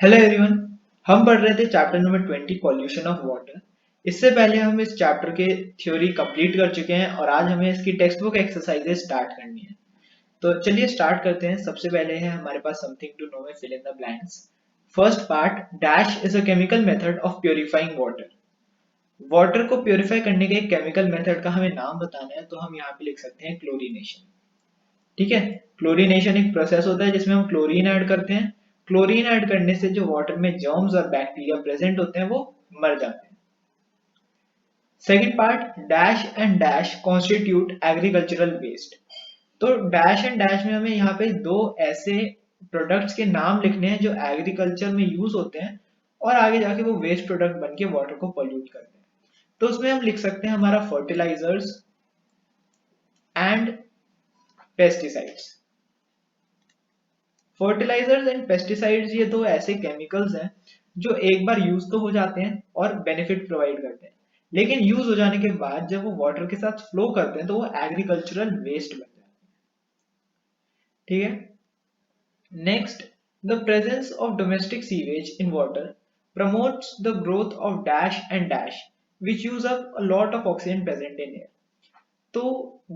Hello everyone. हम पढ़ रहे थे chapter number 20 pollution of water. इससे पहले हम इस चैप्टर के थ्योरी कंप्लीट कर चुके हैं और आज हमें इसकी टेक्स्ट बुक एक्सरसाइजेज स्टार्ट करनी है। तो चलिए स्टार्ट करते हैं। सबसे पहले है हमारे पास समथिंग टू नो में fill in the blanks. First part, dash is a chemical method of purifying water. Water को प्योरीफाई करने के एक केमिकल मेथड का हमें नाम बताना है, तो हम यहाँ पे लिख सकते हैं क्लोरीनेशन। ठीक है। क्लोरीनेशन एक प्रोसेस होता है जिसमें हम क्लोरीन ऐड करते हैं। क्लोरीन ऐड करने से जो वाटर में जर्म्स और बैक्टीरिया प्रेजेंट होते हैं वो मर जाते हैं। Second part, dash and dash constitute agricultural waste. तो डैश एंड डैश में हमें यहाँ पे दो ऐसे प्रोडक्ट्स के नाम लिखने हैं जो एग्रीकल्चर में यूज होते हैं और आगे जाके वो वेस्ट प्रोडक्ट बन के वाटर को पोल्यूट करते हैं। तो उसमें हम लिख सकते हैं हमारा fertilisers and pesticides. Fertilisers and pesticides ये दो ऐसे केमिकल्स हैं जो एक बार यूज तो हो जाते हैं और बेनिफिट प्रोवाइड करते हैं, लेकिन यूज हो जाने के बाद जब वो वाटर के साथ फ्लो करते हैं तो वो एग्रीकल्चरल वेस्ट बन जाते हैं। ठीक है। Next, the presence of domestic sewage in water promotes the growth of dash and dash which use up a lot of oxygen present in air। तो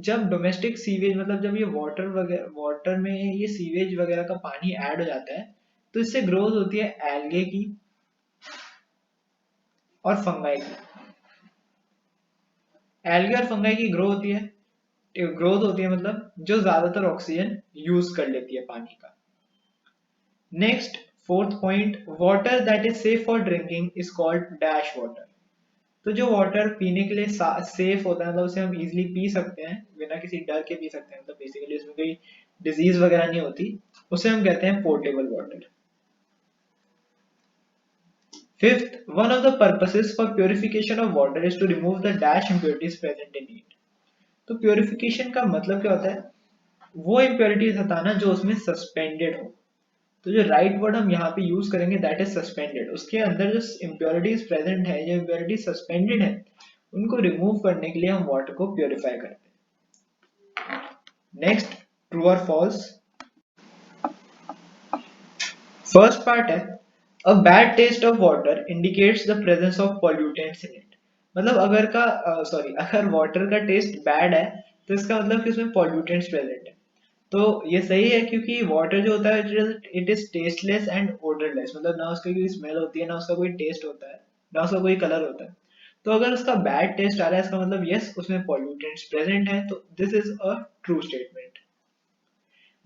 जब डोमेस्टिक सीवेज मतलब जब ये वाटर में ये सीवेज वगैरह का पानी ऐड हो जाता है तो इससे ग्रोथ होती है एल्गे की और फंगाई की। एल्गे और फंगाई की ग्रोथ होती है मतलब जो ज्यादातर ऑक्सीजन यूज कर लेती है पानी का। Next, fourth point, water that is safe for drinking is called dash water. तो जो वाटर पीने के लिए सेफ होता है मतलब उसे हम इजीली पी सकते हैं, बिना किसी डर के पी सकते हैं, मतलब बेसिकली उसमें कोई डिजीज वगैरह नहीं होती, उसे हम कहते हैं portable water. Fifth, one of the purposes for purification of water is to remove the dash impurities present in it। तो प्योरिफिकेशन का मतलब क्या होता है? वो इम्प्योरिटीज हटाना जो उसमें सस्पेंडेड हो। तो जो राइट वर्ड हम यहाँ पे यूज करेंगे दैट इज सस्पेंडेड। उसके अंदर जो इम्प्योरिटीज प्रेजेंट है, जो इम्प्योरिटीज सस्पेंडेड है, उनको रिमूव करने के लिए हम वाटर को प्योरीफाई करते हैं। नेक्स्ट, ट्रू और फॉल्स। फर्स्ट पार्ट है, a bad taste of water indicates the presence of pollutants in it. मतलब अगर वाटर का टेस्ट बैड है तो इसका मतलब कि उसमें पॉल्यूटेंट्स प्रेजेंट है। तो ये सही है क्योंकि वाटर जो होता है it is tasteless and odourless, मतलब ना उसकी कोई स्मेल होती है, ना उसका कोई टेस्ट होता है, ना उसका कोई कलर होता है। तो अगर उसका बैड टेस्ट आ रहा है इसका मतलब यस उसमें पॉल्यूटेंट्स प्रेजेंट है, तो this is a true statement.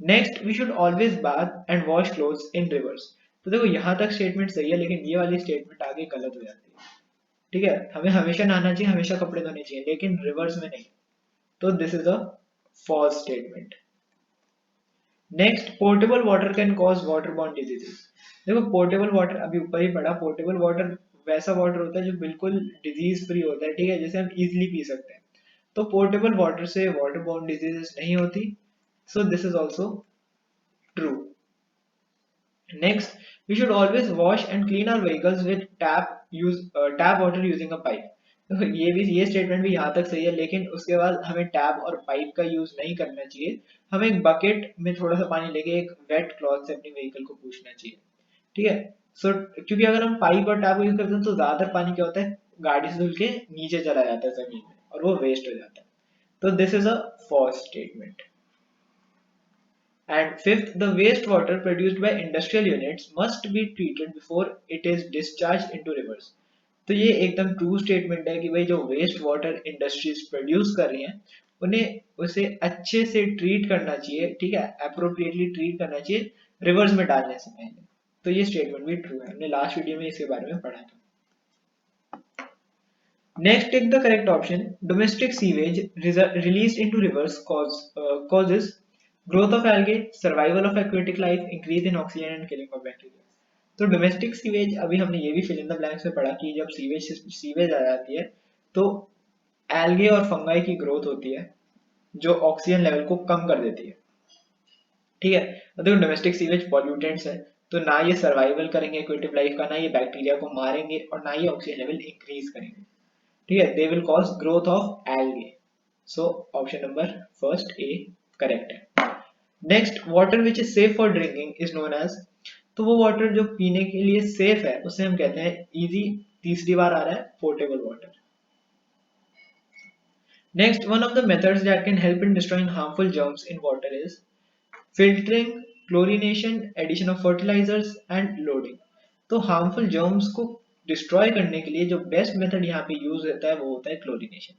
Next, we should always bath and wash clothes in rivers. तो देखो यहाँ तक स्टेटमेंट सही है, लेकिन ये वाली स्टेटमेंट आगे गलत हो जाती है। ठीक है, हमें हमेशा नहाना चाहिए, हमेशा कपड़े धोने चाहिए, लेकिन रिवर्स में नहीं। तो this is a false statement. Next, portable water can cause water borne diseases. देखो पोर्टेबल वाटर अभी ऊपर ही पढ़ा, पोर्टेबल वाटर वैसा वाटर होता है जो बिल्कुल डिजीज फ्री होता है, ठीक है, जैसे हम इजीली पी सकते हैं। तो पोर्टेबल वाटर से वाटर बॉर्न डिजीजेस नहीं होती। So this is also true. Next, we should always wash and clean our vehicles with tap water using a pipe। तो ये स्टेटमेंट भी यहाँ तक सही है, लेकिन उसके बाद हमें टैप और पाइप का यूज नहीं करना चाहिए। हमें एक बकेट में थोड़ा सा पानी लेके एक वेट क्लॉथ से अपनी व्हीकल को पूछना चाहिए। ठीक है। क्योंकि अगर हम पाइप और टैप यूज करते हैं तो ज्यादातर पानी क्या होता है, गाड़ी से धुल के नीचे चला जाता है जमीन में और वो वेस्ट हो जाता है। तो this is a false statement. And fifth, the wastewater produced by industrial units must be treated before it is discharged into rivers। तो ये एकदम ट्रू स्टेटमेंट है कि भाई जो वेस्ट वाटर इंडस्ट्रीज प्रोड्यूस कर रही हैं उन्हें उसे अच्छे से ट्रीट करना चाहिए, ठीक है, अप्रोप्रिएटली ट्रीट करना चाहिए रिवर्स में डालने से पहले। तो ये स्टेटमेंट भी ट्रू है, हमने लास्ट वीडियो में इसके बारे में पढ़ा था। Next, take the correct option. Domestic sewage released into rivers causes growth of algae, survival of aquatic life, increase in oxygen and killing of bacteria। तो डोमेस्टिक सीवेज अभी हमने ये भी फिल इन द ब्लैंक्स में पढ़ा कि जब sewage आ जाती है तो एल्गे और फंगाई की ग्रोथ होती है जो ऑक्सीजन लेवल को कम कर देती है। ठीक है। तो देखो डोमेस्टिक सीवेज पॉल्यूटेंट्स है, तो ना ये सर्वाइवल करेंगे एक्वेटिव लाइफ का, ना ये बैक्टीरिया को मारेंगे और ना ये ऑक्सीजन लेवल इंक्रीज करेंगे। ठीक है, they will cause growth of algae. So option number first A correct है। Next, water which is safe for drinking is known as. तो वो वाटर जो पीने के लिए सेफ है उसे हम कहते हैं इजी। तीसरी बार आ रहा है portable water. Next, one of the methods that can help in destroying harmful germs in water is filtering, chlorination, addition of fertilisers and loading. तो हार्मफुल जर्म्स को डिस्ट्रॉय करने के लिए जो बेस्ट मेथड यहाँ पे यूज होता है वो होता है क्लोरीनेशन।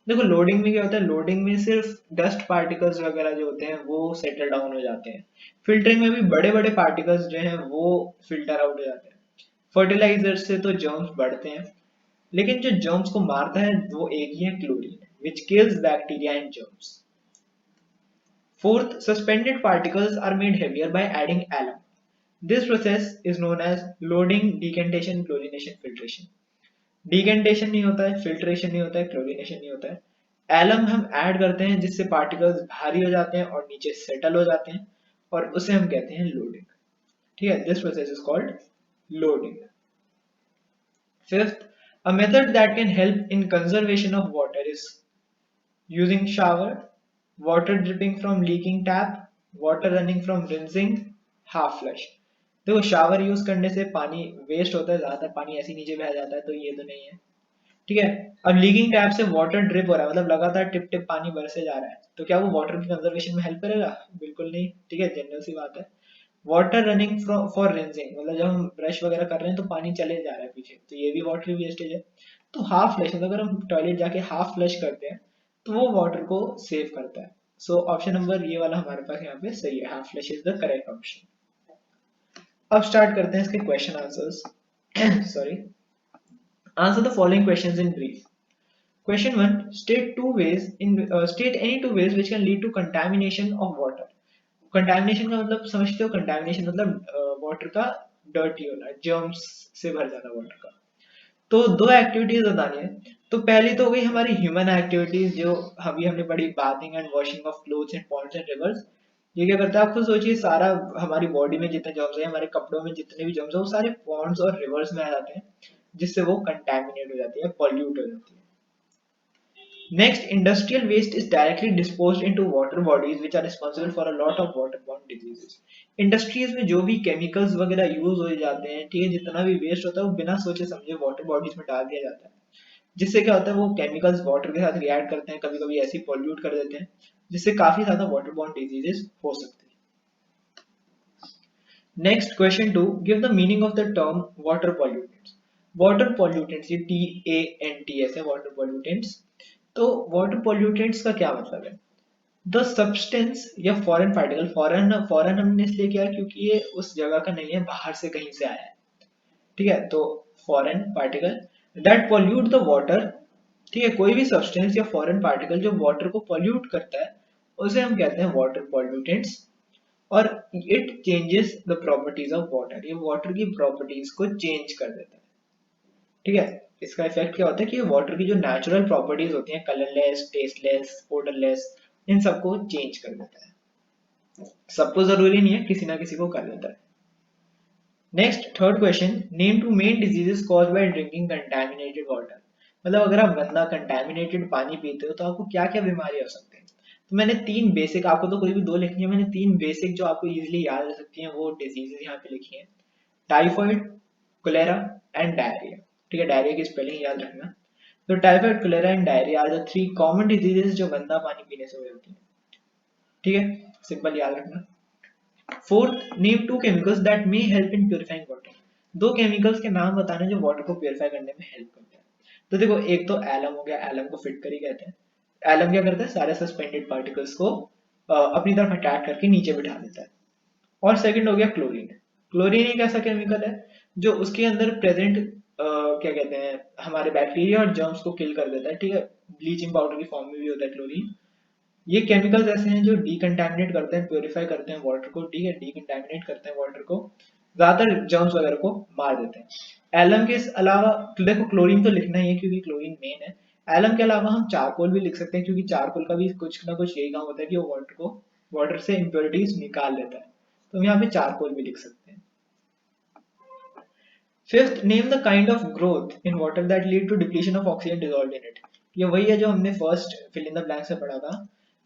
देखो लोडिंग में क्या होता है, लोडिंग में सिर्फ डस्ट पार्टिकल्स वगैरह जो होते हैं वो सेटल डाउन हो जाते हैं। फिल्टरिंग में भी बड़े बड़े पार्टिकल्स जो हैं वो फिल्टर आउट हो जाते हैं। फर्टिलाइजर से तो जर्म्स बढ़ते हैं, लेकिन जो जर्म्स को मारता है वो एक ही है, chlorine, which kills bacteria and germs. Fourth, suspended particles are made heavier by adding alum. This process is known as loading, decantation, chlorination, filtration. Decantation नहीं होता है, filtration नहीं होता है, chlorination नहीं होता है। एलम हम ऐड करते हैं जिससे पार्टिकल्स भारी हो जाते हैं और नीचे सेटल हो जाते हैं, और उसे हम कहते हैं लोडिंग। ठीक है, this process is called loading. Fifth, a method that can help in conservation of water is using shower, water dripping from leaking tap, water running from rinsing, half flush। देखो शावर यूज करने से पानी waste होता है, ज्यादातर पानी ऐसे ही नीचे बह जाता है, तो ये तो नहीं है। ठीक है, अब लीकिंग टैप से वाटर ड्रिप हो रहा है, मतलब लगातार टिप टिप पानी बरसे जा रहा है, तो क्या वो वाटर की कंजर्वेशन में हेल्प करेगा? बिल्कुल नहीं। ठीक है, जनरल सी बात है। वाटर रनिंग फॉर रिंसिंग, मतलब जब हम ब्रश वगैरह कर रहे हैं तो पानी चले जा रहा है पीछे, तो ये भी वाटर वेस्टेज है। तो हाफ फ्लश, मतलब अगर हम टॉयलेट जाके हाफ फ्लश करते हैं तो वो वाटर को सेव करता है। सो ऑप्शन नंबर ये वाला हमारे पास यहाँ पे सही है, half flush is the correct option. अब स्टार्ट करते हैं इसके question answers. Sorry, answer the following questions in brief. Question 1, state any two ways which can lead to contamination of water। Contamination का मतलब समझते हो? कंटामिनेशन मतलब वाटर का डर्टी होना, जर्म्स से भर जाना वाटर का। तो दो एक्टिविटीज बतानी है। तो पहली तो हो गई हमारी ह्यूमन एक्टिविटीज, जो अभी हमने पढ़ी, bathing and washing of clothes in Pond's and reverse. ये क्या करता है, आप खुद सोचिए, सारा हमारी बॉडी में जितने जर्म्स है, हमारे कपड़ों में जितने भी जर्म्स है, वो सारे पॉन्ड्स और रिवर्स में आ जाते हैं, जिससे वो कंटेमिनेट हो जाती है, पॉल्यूट हो जाती है। Next, industrial waste is directly disposed into water bodies which are responsible for a lot of waterborne diseases। Industries में जो भी केमिकल्स वगैरह यूज हो जाते हैं, ठीक है, जितना भी वेस्ट होता है वो बिना सोचे समझे वाटर बॉडीज में डाल दिया जाता है, जिससे क्या होता है, वो केमिकल्स वाटर के साथ रिएक्ट करते हैं, कभी कभी ऐसे पॉल्यूट कर देते हैं, जिससे काफी ज्यादा वाटरबॉर्न डिजीजेस हो सकते हैं। Next, question 2, give the meaning of the term water pollutants. Water pollutants, ये TANTS है, वाटर पॉल्यूटेंट्स। तो वाटर पॉल्यूटेंट्स का क्या मतलब है? द सब्सटेंस या फॉरेन पार्टिकल, फॉरेन फॉरेन हमने इसलिए किया क्योंकि ये उस जगह का नहीं है, बाहर से कहीं से आया है। ठीक है, तो foreign particle that pollute the water. ठीक है, कोई भी सब्सटेंस या फॉरेन पार्टिकल जो वाटर को पॉल्यूट करता है उसे हम कहते हैं वाटर पॉल्यूटेंट्स। और it changes the properties of water, ये वाटर की प्रॉपर्टीज को चेंज कर देता है। ठीक है, इसका इफेक्ट क्या होता है कि वाटर की जो नेचुरल प्रॉपर्टीज होती हैं, कलरलेस, टेस्टलेस, ओडरलेस, इन सबको चेंज कर देता है। सबको जरूरी नहीं है, किसी ना किसी को कर देता है। Next, third question, name two main diseases caused by drinking contaminated water. मतलब अगर आप गंदा कंटामिनेटेड पानी पीते हो तो आपको क्या क्या बीमारी हो सकती है? तो मैंने तीन बेसिक, आपको तो कोई भी दो लिखनी है, मैंने तीन बेसिक जो आपको इजीली याद रह सकती हैं वो डिजीजेस यहाँ पे लिखी है। Typhoid, cholera and diarrhoea. ठीक है, डायरिया की स्पेलिंग याद रखना। तो typhoid, cholera and diarrhoea are the three common diseases जो गंदा पानी पीने से हो जाती है। ठीक है, सिंपल याद रखना। Fourth, name two chemicals that may help in purifying water. दो केमिकल्स के नाम बताने जो वाटर को प्यूरिफाई करने में हेल्प करते हैं। तो देखो, एक तो एलम हो गया, एलम को फिटकरी कहते हैं। एलम क्या करता है, सारे सस्पेंडेड पार्टिकल्स को अपनी तरफ अटैक करके नीचे बिठा देता है। और सेकंड हो गया क्लोरीन। क्लोरीन एक ऐसा केमिकल है जो उसके अंदर प्रेजेंट क्या कहते हैं, हमारे बैक्टीरिया और जर्म्स को किल कर देता है। ठीक है, ब्लीचिंग पाउडर की फॉर्म में भी होता है क्लोरीन। ये केमिकल्स ऐसे हैं जो डीकंटामिनेट करते हैं, प्योरीफाई करते हैं वाटर को। ठीक है, डीकंटामिनेट करते हैं वाटर को, ज्यादातर जर्म्स वगैरह को मार देते हैं। एलम के अलावा, देखो क्लोरीन तो लिखना ही है क्योंकि क्लोरीन मेन है। एलम के अलावा हम चारकोल भी लिख सकते हैं, क्योंकि चारकोल का भी कुछ ना कुछ यही काम होता है कि वो वाटर से इम्प्योरिटीज निकाल लेता है, तो हम यहाँ पे चारकोल भी लिख सकते हैं। Fifth, name the kind of growth in water that lead to depletion of oxygen dissolved in it. ये वही है जो हमने first fill in the blank से पढ़ा था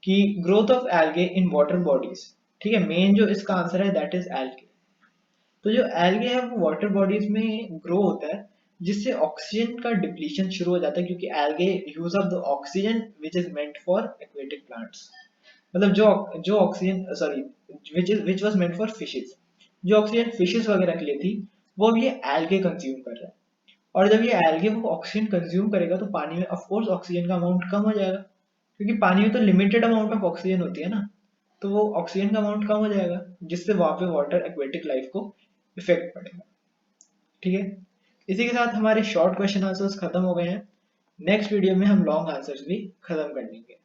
कि growth of algae in water bodies. ठीक है, मेन जो इसका आंसर है दैट इज एल्गे। तो जो एल्गे है वो वाटर बॉडीज में ग्रो होता है, जिससे ऑक्सीजन का डिप्लीशन शुरू हो जाता है, क्योंकि algae use up the oxygen which is meant for aquatic plants. मतलब जो जो oxygen sorry which was meant for fishes, जो ऑक्सीजन फिशेस वगैरह के लिए थी, वो अब ये एल्गे कंज्यूम कर रहा है। और जब ये एल्गे वो ऑक्सीजन कंज्यूम करेगा तो पानी में ऑफ कोर्स ऑक्सीजन का अमाउंट कम हो जाएगा, क्योंकि पानी में तो लिमिटेड अमाउंट ऑफ ऑक्सीजन होती है ना, तो वो ऑक्सीजन का अमाउंट कम हो जाएगा, जिससे वहां पे वाटर एक्वेटिक लाइफ को इफेक्ट पड़ेगा। ठीक है, इसी के साथ हमारे शॉर्ट क्वेश्चन आंसर्स खत्म हो गए हैं। नेक्स्ट वीडियो में हम लॉन्ग आंसर्स भी खत्म कर लेंगे।